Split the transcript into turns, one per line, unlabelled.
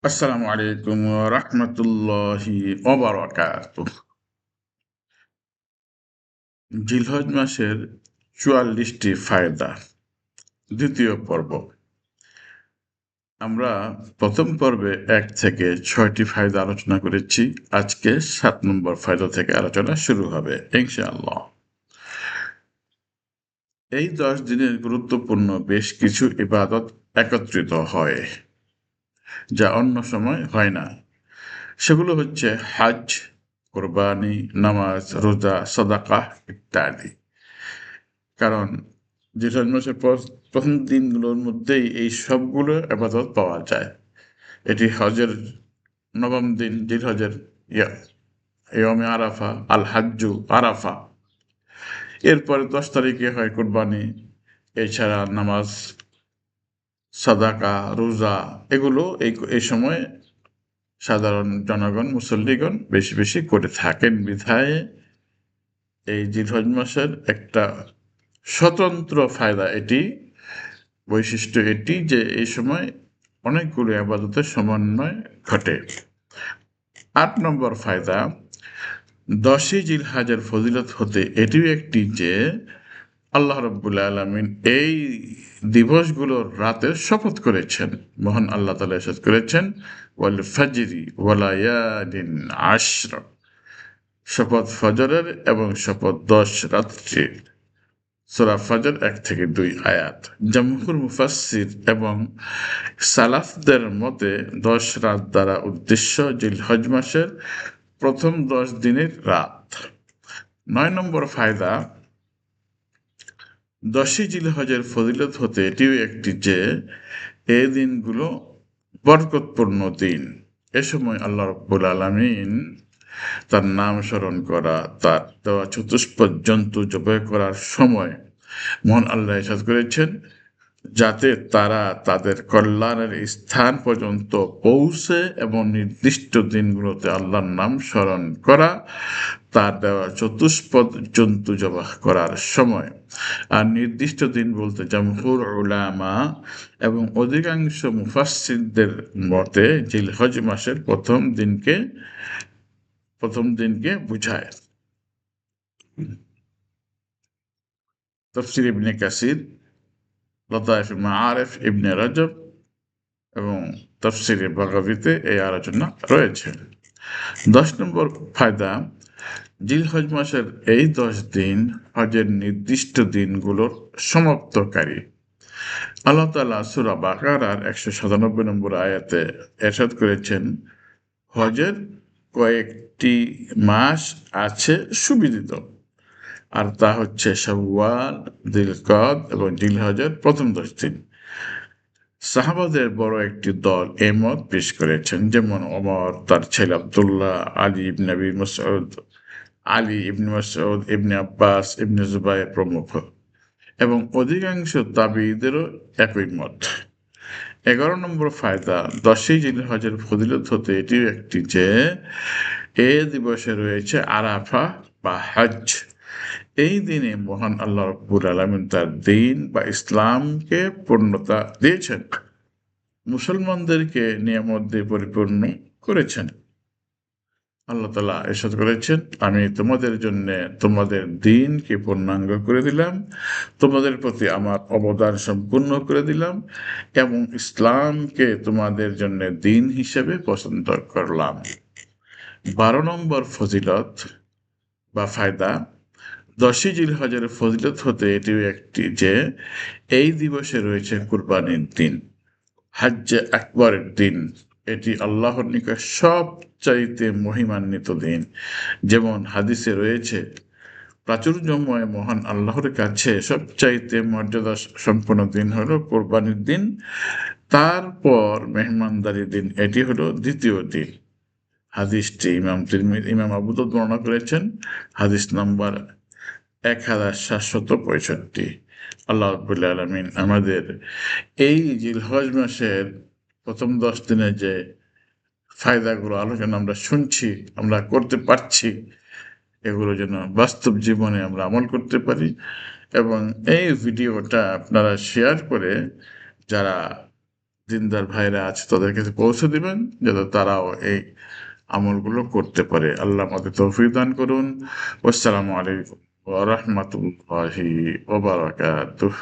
আসসালামু আলাইকুম ওয়া রাহমাতুল্লাহি ওয়া বারাকাতুহু। জিলহজ মাসের ৪৪ টি ফায়দা, দ্বিতীয় পর্ব। আমরা প্রথম পর্বে ১ থেকে ৬ টি ফায়দা আলোচনা করেছি। আজকে ৭ নম্বর ফায়দা থেকে আলোচনা শুরু হবে ইনশাআল্লাহ। এই ১০ দিনের গুরুত্বপূর্ণ বেশ কিছু ইবাদত একত্রিত হয়, যা অন্য সময় হয় না। সেগুলো হচ্ছে হাজ, কোরবানি, নামাজ, রোজা, সাদাকাহ ইত্যাদি। কারণ জিলহজ মাসের প্রথম দিনগুলোর মধ্যেই এই সবগুলো আবাদত পাওয়া যায়। এটি হজের নবম দিন, জিলহজের ইয়মে আরাফা, আল হাজ্জু আরাফা। এরপরে ১০ তারিখে হয় কোরবানি। এছাড়া নামাজ, সাদাকা, রোজা এগুলো এই সময় সাধারণ জনগণ, মুসল্লিগণ বেশি বেশি করে থাকেন বিধায় এই জিলহজ মাসের একটা স্বতন্ত্র ফায়দা এটি, বৈশিষ্ট্য এটি যে এই সময় অনেকগুলো আবাদতের সমন্বয় ঘটে। ৮ নম্বর ফায়দা, ১০ই জিলহজের ফজিলত হতে এটিও একটি যে আল্লাহ রাব্বুল আলামিন এই দিবসগুলোর রাতের শপথ করেছেন। মহান আল্লাহ তাআলা ইরশাদ করেছেন, ওয়াল ফাজরি ওয়া লায়ালিন আশর, শপথ ফজরের এবং শপথ ১০ রাত্রির। সূরা ফজর ১ থেকে ২ আয়াত। জমহুর মুফাসসির এবং সালাফদের মতে ১০ রাত দ্বারা উদ্দেশ্য জিলহজ মাসের প্রথম ১০ দিনের রাত। ৯ নম্বর ফায়দা, ১০ই জিলহজের ফজিলত হতে এটিও একটি যে এ দিনগুলো বরকতপূর্ণ দিন। এ সময় আল্লাহ রাব্বুল আলামিন তার নাম স্মরণ করা, তার দেওয়া চতুষ্পদ জন্তু জবাই করার সময় মহান আল্লাহ ইরশাদ করেছেন, যাতে তারা তাদের কল্যাণের স্থান পর্যন্ত পৌঁছে এবং নির্দিষ্ট দিনগুলোতে আল্লাহর নাম স্মরণ করা, তার দেওয়া চতুষ্পদ জন্তু জবাহ করার সময়। আর নির্দিষ্ট দিন বলতে জমহুর উলামা এবং অধিকাংশ মুফাসসিরদের মতে জিলহজ মাসের প্রথম দিনকে বুঝায়। তাফসীর ইবনে কাসির, লতায়েফুল মাআরিফ ইবনে রজব এবং তাফসীরে বাগাবীতে এই আলোচনা রয়েছে। ১০ নম্বর ফায়দা, জিলহজ মাসের এই ১০ দিন হজের নির্দিষ্ট দিনগুলোর সমাপ্তকারী। আল্লাহ তাআলা সূরা বাকারার ১৯৭ নম্বর আয়াতে ইরশাদ করেছেন, হজের কয়েকটি মাস আছে সুবিদিত, আর তা হচ্ছে শাওয়াল, যিলকদ এবং জিলহজের প্রথম ১০ দিন। সাহাবাদের বড় একটি দল এ মত পেশ করেছেন, যেমন ওমর, তার ছেলে আব্দুল্লাহ, আলী ইবনে মাসউদ, ইবনে আব্বাস, ইবনে জুবাইর প্রমুখ, এবং অধিকাংশ তাবেঈদেরও একই মত। ১১ নম্বর ফায়দা, ১০ই জিলহজের ফজিলত হতে এটিও একটি যে এ দিবসে রয়েছে আরাফা বা হজ। এই দিনে মহান আল্লাহ রাব্বুল আলামিন তার দ্বীন বা ইসলামকে পূর্ণতা দিয়েছেন, মুসলমানদেরকে নিয়ামত দিয়ে পরিপূর্ণ করেছেন। আল্লাহ তাআলা ইরশাদ করেছেন, আমি তোমাদের জন্যে তোমাদের দ্বীনকে পূর্ণাঙ্গ করে দিলাম, তোমাদের প্রতি আমার অবদান সম্পূর্ণ করে দিলাম এবং ইসলামকে তোমাদের জন্য দ্বীন হিসেবে পছন্দ করলাম। ১২ নম্বর ফজিলত বা ফায়দা, ১০ই জিলহজের ফজিলত হতে এটিও একটি যে এই দিবসে রয়েছে কুরবানির দিন, হজ্জে আকবরের দিন। এটি আল্লাহর নিকট সবচাইতে মহিমান্বিত দিন। যেমন হাদিসে রয়েছে, প্রাচুর্যময় মহান আল্লাহর কাছে সবচাইতে মর্যাদা সম্পন্ন দিন হলো কোরবানির দিন, তারপর মেহমানদারির দিন, এটি হলো দ্বিতীয় দিন। হাদিসটি ইমাম আবু দাউদ বর্ণনা করেছেন, হাদিস নম্বর ১৭৬৫। আল্লাহ রাব্বুল আলামিন আমাদের এই জিলহজ মাসের প্রথম ১০ দিনে যে ফায়দাগুলো আলোচনা আমরা শুনছি, আমরা করতে পারছি, এগুলো যেন বাস্তব জীবনে আমরা আমল করতে পারি এবং এই ভিডিওটা আপনারা শেয়ার করে যারা দিনদার ভাইরা আছে তাদের কাছে পৌঁছে দিবেন যাতে তারাও এই আমলগুলো করতে পারে। আল্লাহ আমাদের তৌফিক দান করুন। আসসালামু আলাইকুম ওয়া রাহমাতুল্লাহি ওয়া বারাকাতুহু।